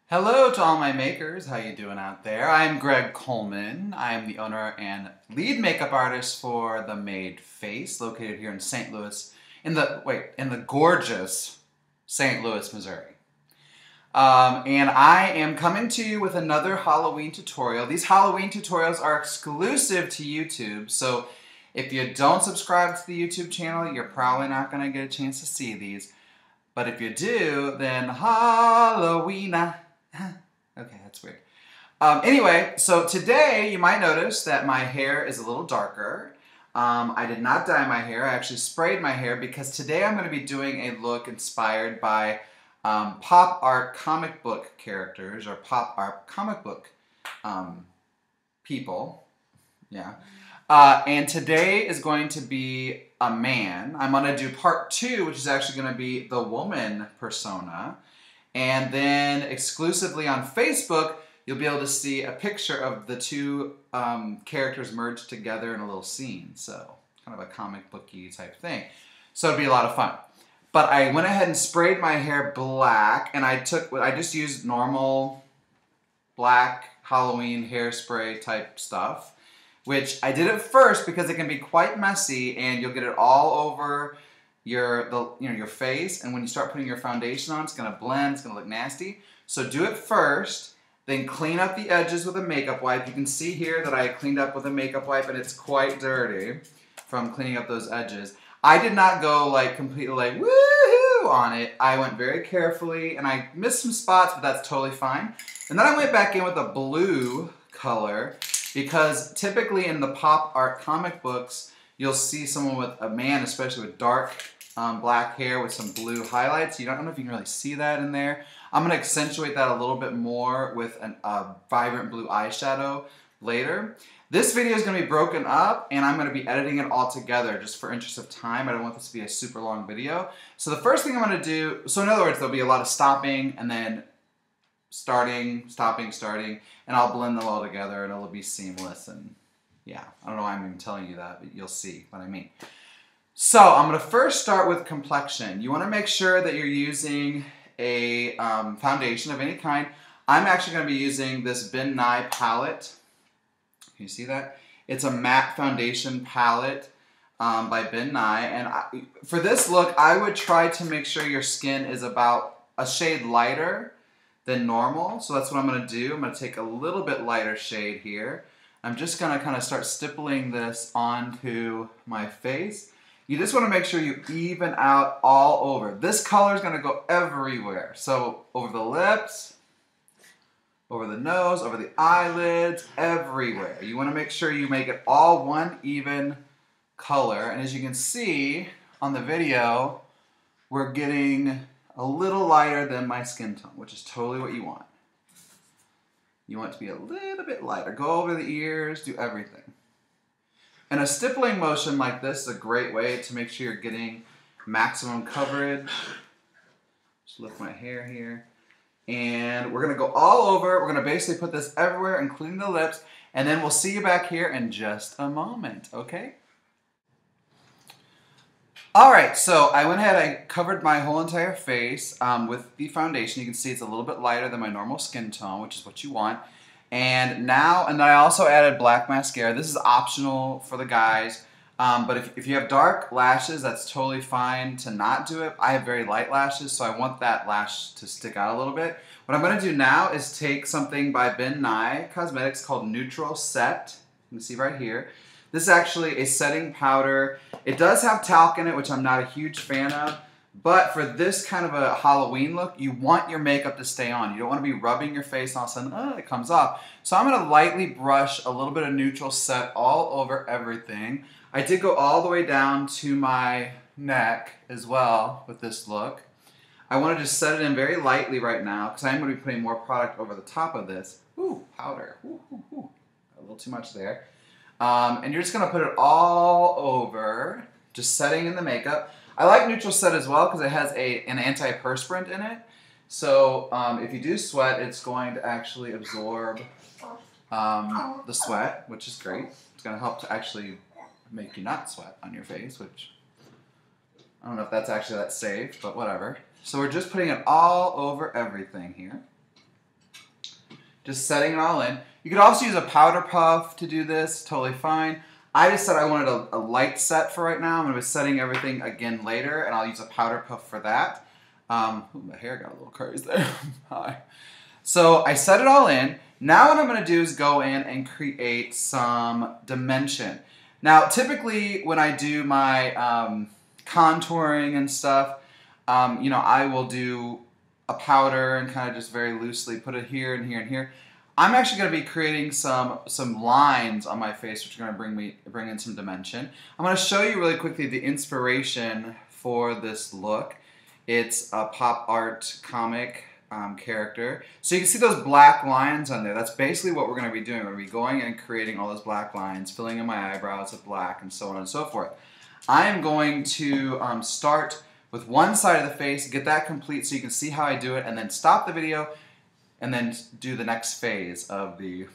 Hello to all my makers. How you doing out there? I'm Greg Coleman. I'm the owner and lead makeup artist for The Made Face, located here in St. Louis, in the gorgeous St. Louis, Missouri. And I am coming to you with another Halloween tutorial. These Halloween tutorials are exclusive to YouTube, so if you don't subscribe to the YouTube channel, you're probably not going to get a chance to see these. But if you do, then Halloween. Okay, that's weird. Anyway, so today you might notice that my hair is a little darker. I did not dye my hair. I actually sprayed my hair because today I'm going to be doing a look inspired by pop art comic book characters or pop art comic book people. Yeah. And today is going to be a man. I'm going to do part 2, which is actually going to be the woman persona. And then exclusively on Facebook, you'll be able to see a picture of the two characters merged together in a little scene. So kind of a comic booky type thing. So it'd be a lot of fun. But I went ahead and sprayed my hair black, and I just used normal black Halloween hairspray type stuff, which I did at first because it can be quite messy, and you'll get it all over your face, and when you start putting your foundation on, it's going to blend, it's going to look nasty. So do it first, then clean up the edges with a makeup wipe. You can see here that I cleaned up with a makeup wipe, and it's quite dirty from cleaning up those edges. I did not go like completely like woohoo on it. I went very carefully, and I missed some spots, but that's totally fine. And then I went back in with a blue color, because typically in the pop art comic books, you'll see someone with a man, especially with dark black hair with some blue highlights. I don't know if you can really see that in there. I'm going to accentuate that a little bit more with a vibrant blue eyeshadow later. This video is going to be broken up, and I'm going to be editing it all together just for interest of time. I don't want this to be a super long video. So the first thing I'm going to do, so in other words, there'll be a lot of stopping and then starting, stopping, starting, and I'll blend them all together and it'll be seamless. And yeah, I don't know why I'm even telling you that, but you'll see what I mean. So I'm going to first start with complexion. You want to make sure that you're using a foundation of any kind. I'm actually going to be using this Ben Nye palette. Can you see that? It's a matte foundation palette by Ben Nye. And for this look, I would try to make sure your skin is about a shade lighter than normal. So that's what I'm going to do. I'm going to take a little bit lighter shade here. I'm just going to kind of start stippling this onto my face. You just want to make sure you even out all over. This color is going to go everywhere. So over the lips, over the nose, over the eyelids, everywhere. You want to make sure you make it all one even color. And as you can see on the video, we're getting a little lighter than my skin tone, which is totally what you want. You want it to be a little bit lighter. Go over the ears, do everything. And a stippling motion like this is a great way to make sure you're getting maximum coverage. Just lift my hair here. And we're going to go all over. We're going to basically put this everywhere, including the lips. And then we'll see you back here in just a moment, okay? Alright, so I went ahead, I covered my whole entire face with the foundation. You can see it's a little bit lighter than my normal skin tone, which is what you want. And then I also added black mascara. This is optional for the guys, but if you have dark lashes, that's totally fine to not do it. I have very light lashes, so I want that lash to stick out a little bit. What I'm going to do now is take something by Ben Nye Cosmetics called Neutral Set. You can see right here. This is actually a setting powder. It does have talc in it, which I'm not a huge fan of. But for this kind of a Halloween look, you want your makeup to stay on. You don't want to be rubbing your face and all of a sudden, it comes off. So I'm going to lightly brush a little bit of neutral set all over everything. I did go all the way down to my neck as well with this look. I want to just set it in very lightly right now because I'm going to be putting more product over the top of this. Ooh, powder. Ooh, ooh, ooh. A little too much there. And you're just going to put it all over, just setting in the makeup. I like neutral set as well because it has an antiperspirant in it. So if you do sweat, it's going to actually absorb the sweat, which is great. It's going to help to actually make you not sweat on your face, which I don't know if that's actually that safe, but whatever. So we're just putting it all over everything here. Just setting it all in. You could also use a powder puff to do this, totally fine. I just said I wanted a light set for right now. I'm going to be setting everything again later, and I'll use a powder puff for that. Ooh, my hair got a little crazy there. Hi. So I set it all in. Now what I'm going to do is go in and create some dimension. Now typically when I do my contouring and stuff, you know, I will do a powder and kind of just very loosely put it here and here and here. I'm actually going to be creating some lines on my face, which are going to bring in some dimension. I'm going to show you really quickly the inspiration for this look. It's a pop art comic character. So you can see those black lines on there. That's basically what we're going to be doing. We're going to be going and creating all those black lines, filling in my eyebrows with black, and so on and so forth. I am going to start with one side of the face, get that complete so you can see how I do it, and then stop the video and then do the next phase of the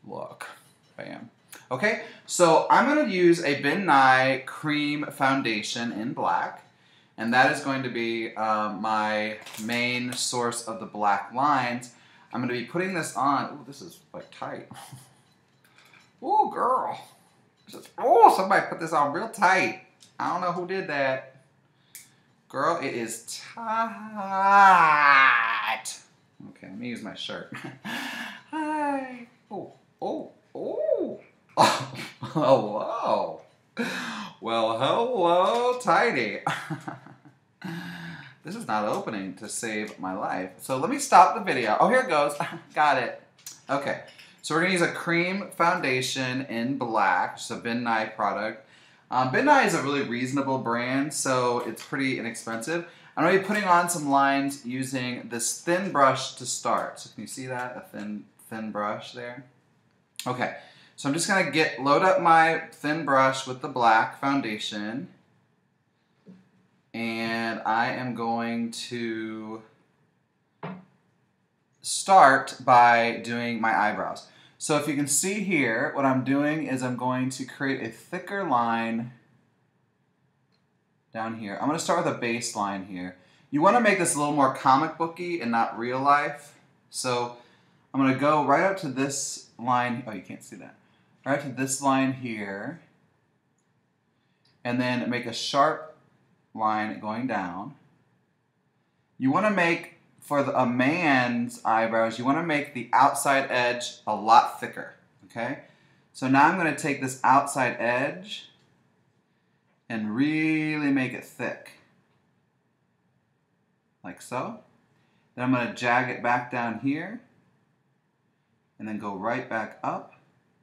look. Bam. Okay, so I'm going to use a Ben Nye Cream Foundation in black, and that is going to be my main source of the black lines. I'm going to be putting this on. Ooh, this is like tight. Ooh, girl. Oh, somebody put this on real tight. I don't know who did that. Girl, it is tight. Okay, let me use my shirt. Hi. Oh, oh, oh. Oh, hello. Well, hello, tighty. This is not opening to save my life. So let me stop the video. Oh, here it goes. Got it. Okay, so we're going to use a cream foundation in black, which is a Ben Nye product. Ben Nye is a really reasonable brand, so it's pretty inexpensive. I'm going to be putting on some lines using this thin brush to start. So can you see that? A thin brush there? Okay, so I'm just going to load up my thin brush with the black foundation. And I am going to start by doing my eyebrows. So if you can see here, what I'm doing is I'm going to create a thicker line down here. I'm going to start with a base line here. You want to make this a little more comic booky and not real life. So I'm going to go right up to this line. Oh, you can't see that. Right up to this line here. And then make a sharp line going down. You want to make, for a man's eyebrows, you want to make the outside edge a lot thicker. Okay? So now I'm going to take this outside edge and really make it thick. Like so. Then I'm going to jag it back down here and then go right back up.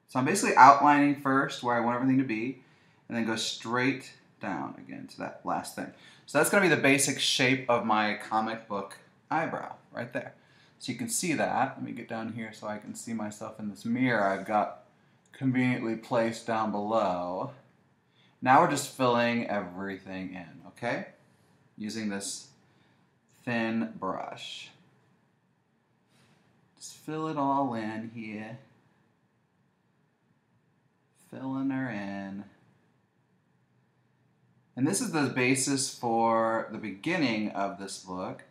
So I'm basically outlining first where I want everything to be and then go straight down again to that last thing. So that's going to be the basic shape of my comic book eyebrow right there. So you can see that. Let me get down here so I can see myself in this mirror I've got conveniently placed down below. Now we're just filling everything in, okay? Using this thin brush. Just fill it all in here. Filling her in. And this is the basis for the beginning of this look.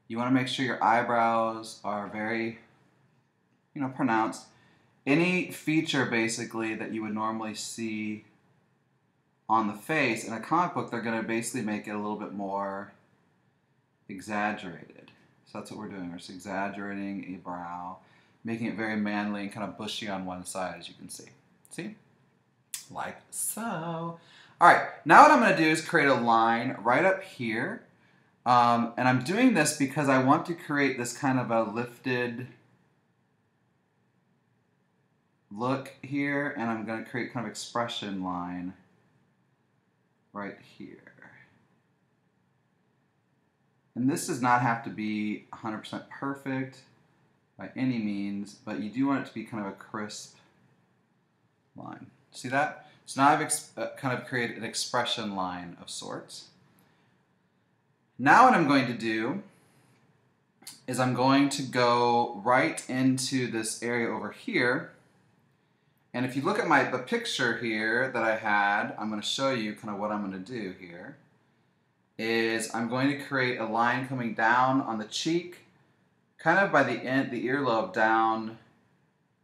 You want to make sure your eyebrows are very, pronounced. Any feature, basically, that you would normally see on the face, in a comic book, they're going to basically make it a little bit more exaggerated. So that's what we're doing. We're just exaggerating a brow, making it very manly and kind of bushy on one side, as you can see. See? Like so. Alright, now what I'm going to do is create a line right up here. And I'm doing this because I want to create this kind of a lifted look here, and I'm going to create kind of expression line right here. And this does not have to be 100% perfect by any means, but you do want it to be kind of a crisp line. See that? So now I've kind of created an expression line of sorts. Now what I'm going to do is I'm going to go right into this area over here. And if you look at the picture here that I had, I'm going to show you kind of what I'm going to do here. Is I'm going to create a line coming down on the cheek, kind of by the end, the earlobe down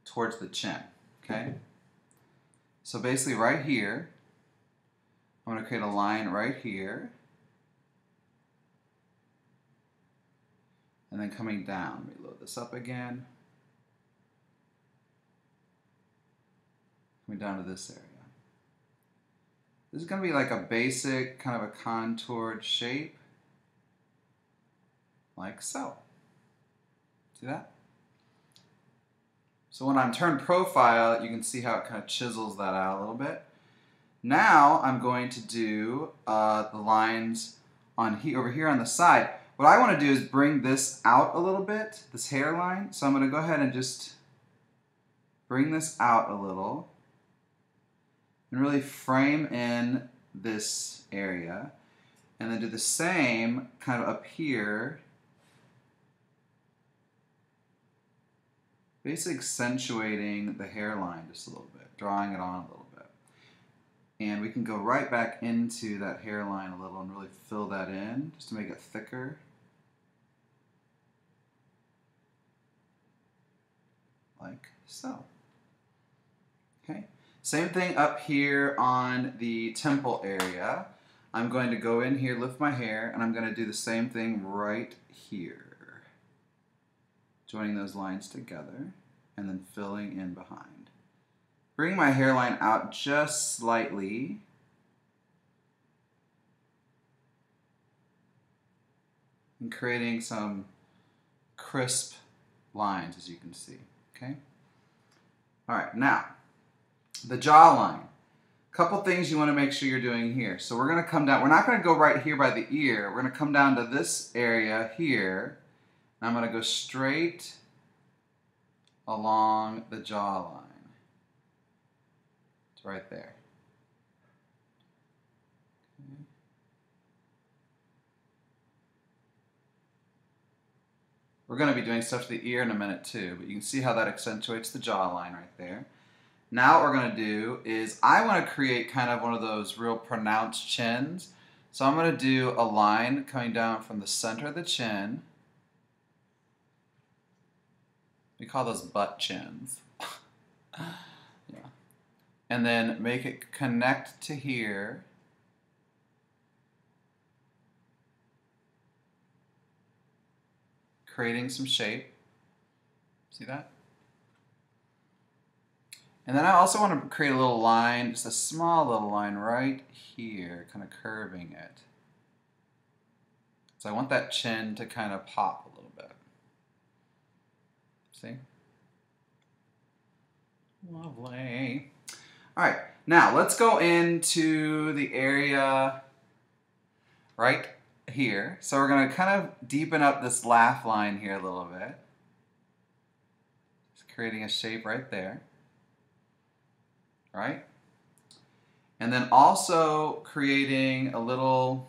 towards the chin, okay? So basically right here, I'm going to create a line right here, and then coming down. Let me load this up again. Coming down to this area. This is going to be like a basic kind of a contoured shape, like so. See that? So when I'm turned profile, you can see how it kind of chisels that out a little bit. Now I'm going to do the lines on over here on the side. What I want to do is bring this out a little bit, this hairline. So I'm going to go ahead and just bring this out a little and really frame in this area. And then do the same kind of up here, basically accentuating the hairline just a little bit, drawing it on a little bit. And we can go right back into that hairline a little and really fill that in just to make it thicker. Like so. Okay. Same thing up here on the temple area. I'm going to go in here, lift my hair, and I'm going to do the same thing right here. Joining those lines together and then filling in behind. Bring my hairline out just slightly. And creating some crisp lines, as you can see. Okay? All right, now, the jawline. Couple things you want to make sure you're doing here. So we're going to come down. We're not going to go right here by the ear. We're going to come down to this area here. And I'm going to go straight along the jawline. It's right there. Okay. We're going to be doing stuff to the ear in a minute too, but you can see how that accentuates the jawline right there. Now what we're going to do is I want to create kind of one of those real pronounced chins. So I'm going to do a line coming down from the center of the chin. We call those butt chins. Yeah. And then make it connect to here. Creating some shape. See that? And then I also want to create a little line, just a small little line right here, kind of curving it. So I want that chin to kind of pop a little bit. See? Lovely. All right, now let's go into the area right here. So we're going to kind of deepen up this laugh line here a little bit. Just creating a shape right there. Right? And then also creating a little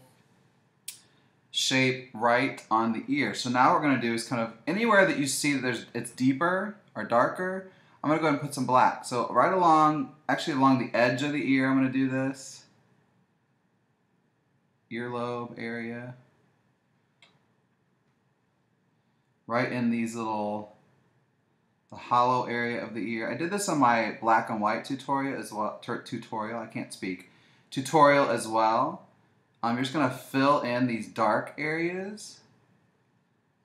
shape right on the ear. So now what we're going to do is kind of anywhere that you see that it's deeper or darker, I'm going to go ahead and put some black. So right along, actually along the edge of the ear, I'm going to do this. Earlobe area. Right in these little, the hollow area of the ear. I did this on my black and white tutorial as well. Tutorial as well. You're just going to fill in these dark areas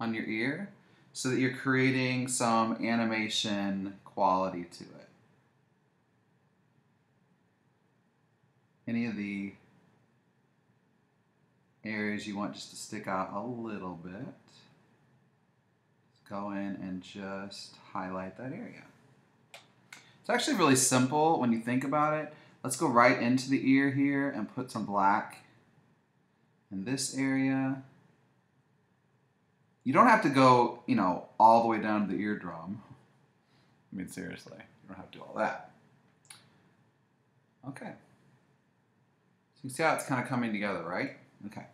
on your ear so that you're creating some animation quality to it. Any of the areas you want just to stick out a little bit, just go in and just highlight that area. It's actually really simple when you think about it. Let's go right into the ear here and put some black in this area. You don't have to go, you know, all the way down to the eardrum. I mean, seriously, you don't have to do all that. Okay. So you see how it's kind of coming together, right? Okay.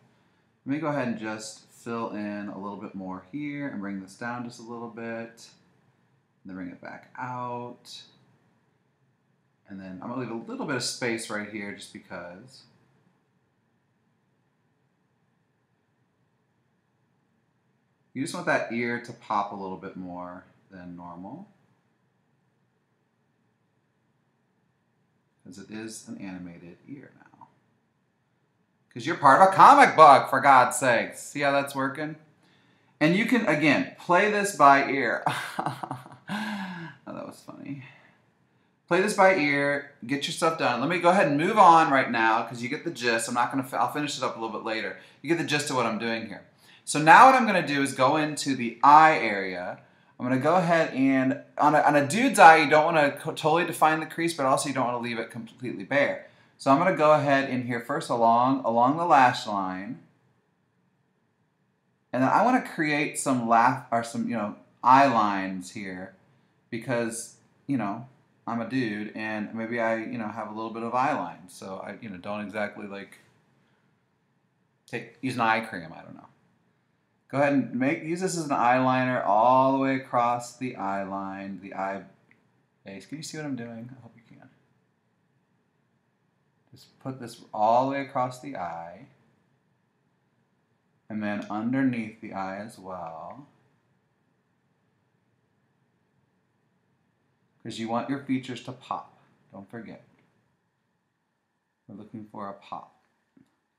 Let me go ahead and just fill in a little bit more here and bring this down just a little bit. And then bring it back out. And then I'm going to leave a little bit of space right here just because. You just want that ear to pop a little bit more than normal, because it is an animated ear now. Because you're part of a comic book, for God's sakes. See how that's working? And you can, again, play this by ear. Oh, that was funny. Play this by ear, get your stuff done. Let me go ahead and move on right now, because you get the gist. I'll finish it up a little bit later. You get the gist of what I'm doing here. So now what I'm going to do is go into the eye area. I'm going to go ahead and, on a dude's eye, you don't want to totally define the crease, but also you don't want to leave it completely bare. So I'm going to go ahead in here first along the lash line. And then I want to create some eye lines here, because, I'm a dude and maybe I, have a little bit of eye line. So I, don't exactly use an eye cream, I don't know. Go ahead and use this as an eyeliner all the way across the eye line, the eye base. Can you see what I'm doing? I hope you can. Just put this all the way across the eye. And then underneath the eye as well. Because you want your features to pop. Don't forget. We're looking for a pop.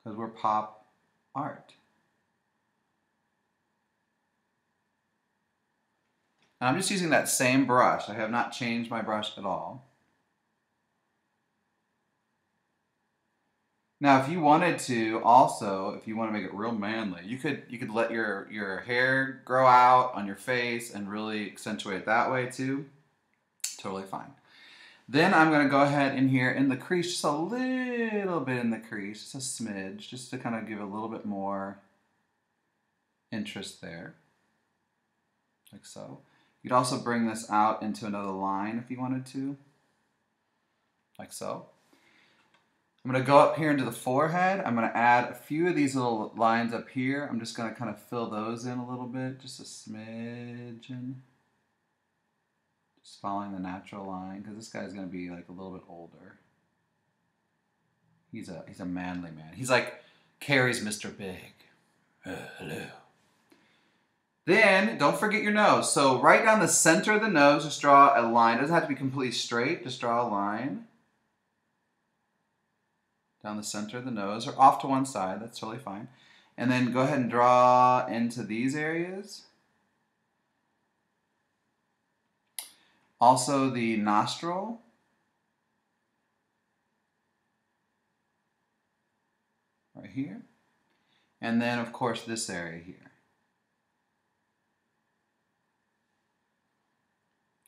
Because we're pop art. And I'm just using that same brush. I have not changed my brush at all. Now, if you wanted to, also, if you want to make it real manly, you could let your hair grow out on your face and really accentuate it that way too. Totally fine. Then I'm going to go ahead in here in the crease, just a little bit in the crease, just a smidge, just to kind of give a little bit more interest there, like so. You'd also bring this out into another line if you wanted to, like so. I'm going to go up here into the forehead. I'm going to add a few of these little lines up here. I'm just going to kind of fill those in a little bit, just a smidgen. Just following the natural line, because this guy's going to be like a little bit older. He's a manly man. He's like Carrie's Mr. Big. Hello. Then, don't forget your nose. So right down the center of the nose, just draw a line. It doesn't have to be completely straight. Just draw a line down the center of the nose, or off to one side. That's totally fine. And then go ahead and draw into these areas. Also the nostril. Right here. And then, of course, this area here.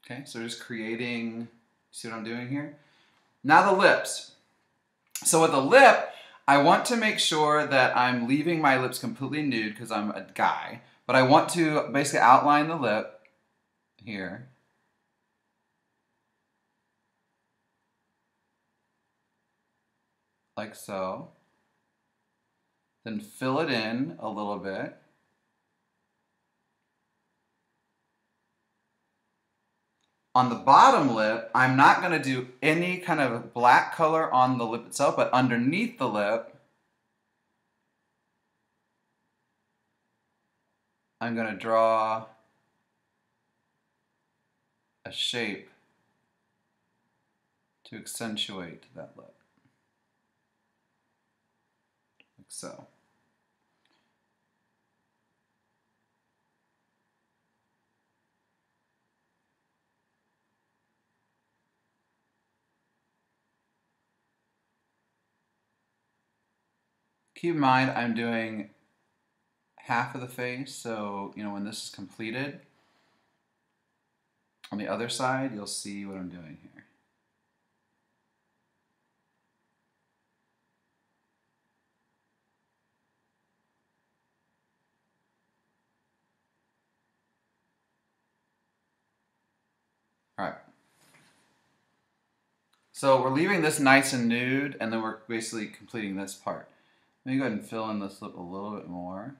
Okay, so just creating, see what I'm doing here? Now the lips. So with the lip, I want to make sure that I'm leaving my lips completely nude because I'm a guy, but I want to basically outline the lip here. Like so. Then fill it in a little bit. On the bottom lip, I'm not going to do any kind of black color on the lip itself, but underneath the lip, I'm going to draw a shape to accentuate that lip. Like so. Keep in mind, I'm doing half of the face, so when this is completed, on the other side, you'll see what I'm doing here. All right. So we're leaving this nice and nude, and then we're basically completing this part. Let me go ahead and fill in this lip a little bit more.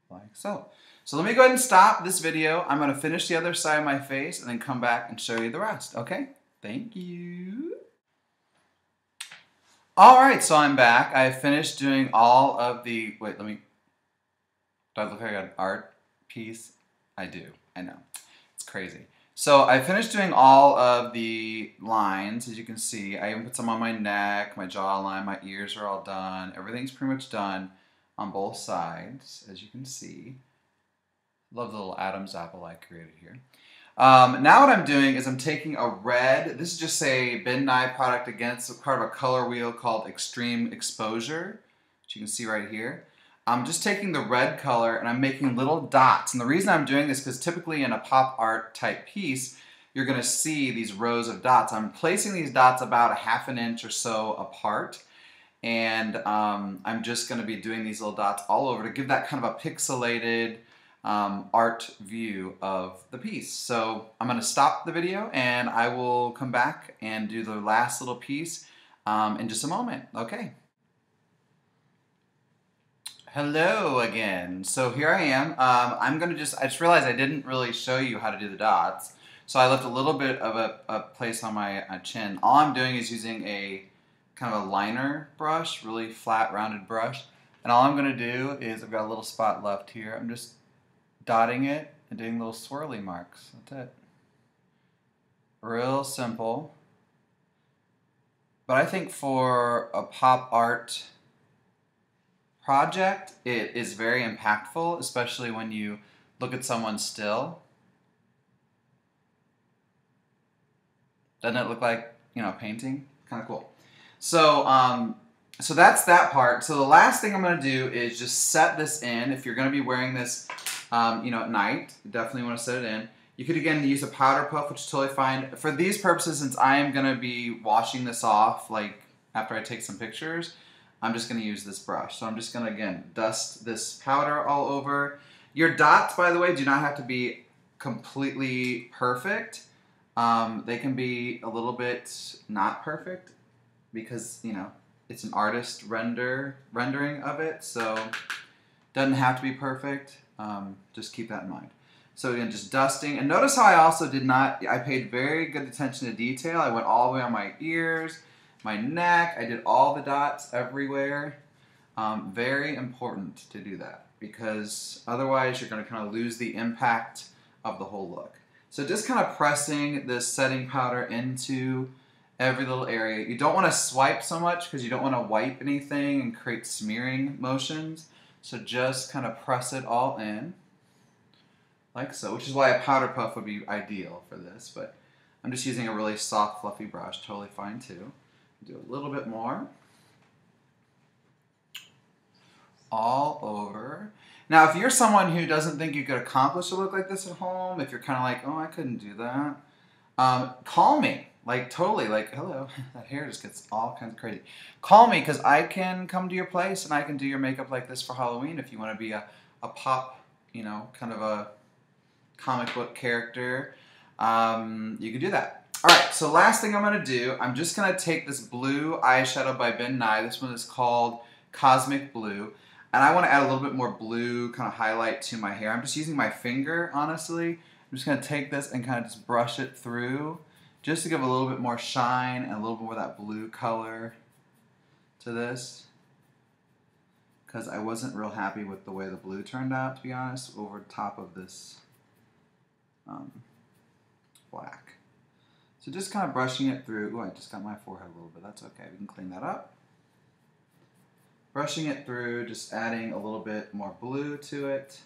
Like so. So let me go ahead and stop this video. I'm going to finish the other side of my face and then come back and show you the rest. Okay? Thank you. All right, so I'm back. I finished doing all of the, wait, let me Do I look like an art piece? I do. I know. It's crazy. So I finished doing all of the lines, as you can see. I even put some on my neck, my jawline, my ears are all done. Everything's pretty much done on both sides, as you can see. Love the little Adam's apple I created here. Now what I'm doing is I'm taking a red, this is just a Ben Nye product against part of a color wheel called Extreme Exposure, which you can see right here. I'm just taking the red color and I'm making little dots. And the reason I'm doing this is because typically in a pop art type piece, you're going to see these rows of dots. I'm placing these dots about a ½ an inch or so apart. And I'm just going to be doing these little dots all over to give that kind of a pixelated art view of the piece. So I'm going to stop the video and I will come back and do the last little piece in just a moment. Okay. Hello again. So here I am. I just realized I didn't really show you how to do the dots. So I left a little bit of a place on my chin. All I'm doing is using a kind of a liner brush, really flat rounded brush. And all I'm going to do is, I've got a little spot left here. I'm just dotting it and doing little swirly marks. That's it. Real simple. But I think for a pop art project, it is very impactful, especially when you look at someone still. Doesn't it look like, you know, a painting? Kind of cool. So, so that's that part. So the last thing I'm going to do is just set this in. If you're going to be wearing this, you know, at night, you definitely want to set it in. You could, again, use a powder puff, which is totally fine. For these purposes, since I am going to be washing this off, like, after I take some pictures, I'm just going to use this brush. So I'm just going to, again, dust this powder all over. Your dots, by the way, do not have to be completely perfect. They can be a little bit not perfect because, you know, it's an artist rendering of it. So it doesn't have to be perfect. Just keep that in mind. So again, just dusting. And notice how I also I paid very good attention to detail. I went all the way on my ears, my neck. I did all the dots everywhere. Very important to do that because otherwise you're going to kind of lose the impact of the whole look. So just kind of pressing this setting powder into every little area. You don't want to swipe so much because you don't want to wipe anything and create smearing motions. So just kind of press it all in like so, which is why a powder puff would be ideal for this. But I'm just using a really soft, fluffy brush. Totally fine too. Do a little bit more. All over. Now, if you're someone who doesn't think you could accomplish a look like this at home, if you're kind of like, oh, I couldn't do that, call me. Like, totally, like, hello, that hair just gets all kinds of crazy. Call me, because I can come to your place and I can do your makeup like this for Halloween if you want to be a pop, you know, kind of a comic book character. You can do that. All right, so last thing I'm going to do, I'm just going to take this blue eyeshadow by Ben Nye. This one is called Cosmic Blue. And I want to add a little bit more blue kind of highlight to my hair. I'm just using my finger, honestly. I'm just going to take this and kind of just brush it through just to give a little bit more shine and a little bit more of that blue color to this. Because I wasn't real happy with the way the blue turned out, to be honest, over top of this black. So just kind of brushing it through. Ooh, I just got my forehead a little bit. That's okay. We can clean that up. Brushing it through, just adding a little bit more blue to it,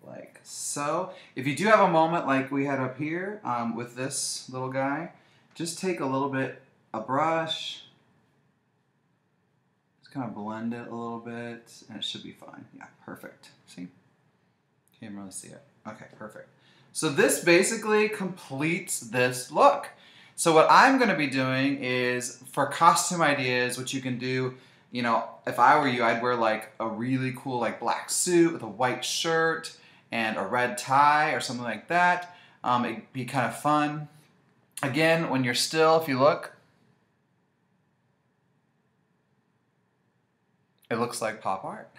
like so. If you do have a moment like we had up here with this little guy, just take a little bit, a brush, just kind of blend it a little bit, and it should be fine. Yeah, perfect. See? Can't really see it. Okay, perfect. So this basically completes this look. So what I'm going to be doing is, for costume ideas, what you can do, you know, if I were you, I'd wear like a really cool like black suit with a white shirt and a red tie or something like that. It'd be kind of fun. Again, when you're still, if you look, it looks like pop art.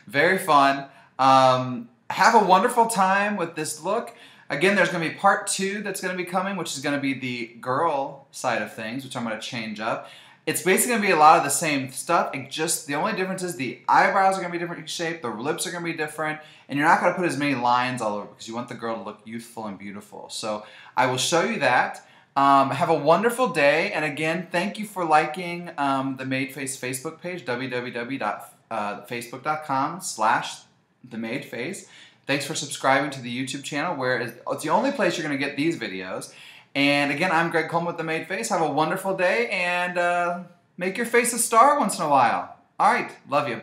Very fun. Have a wonderful time with this look. Again, there's going to be part 2 that's going to be coming, which is going to be the girl side of things, which I'm going to change up. It's basically going to be a lot of the same stuff. It just the only difference is the eyebrows are going to be different shape, the lips are going to be different, and you're not going to put as many lines all over because you want the girl to look youthful and beautiful. So I will show you that. Have a wonderful day, and again, thank you for liking the Made Face Facebook page, www.facebook.com/theMadeFace. Thanks for subscribing to the YouTube channel, where it's the only place you're going to get these videos. And again, I'm Greg Coleman with The Made Face. Have a wonderful day, and make your face a star once in a while. All right, love you.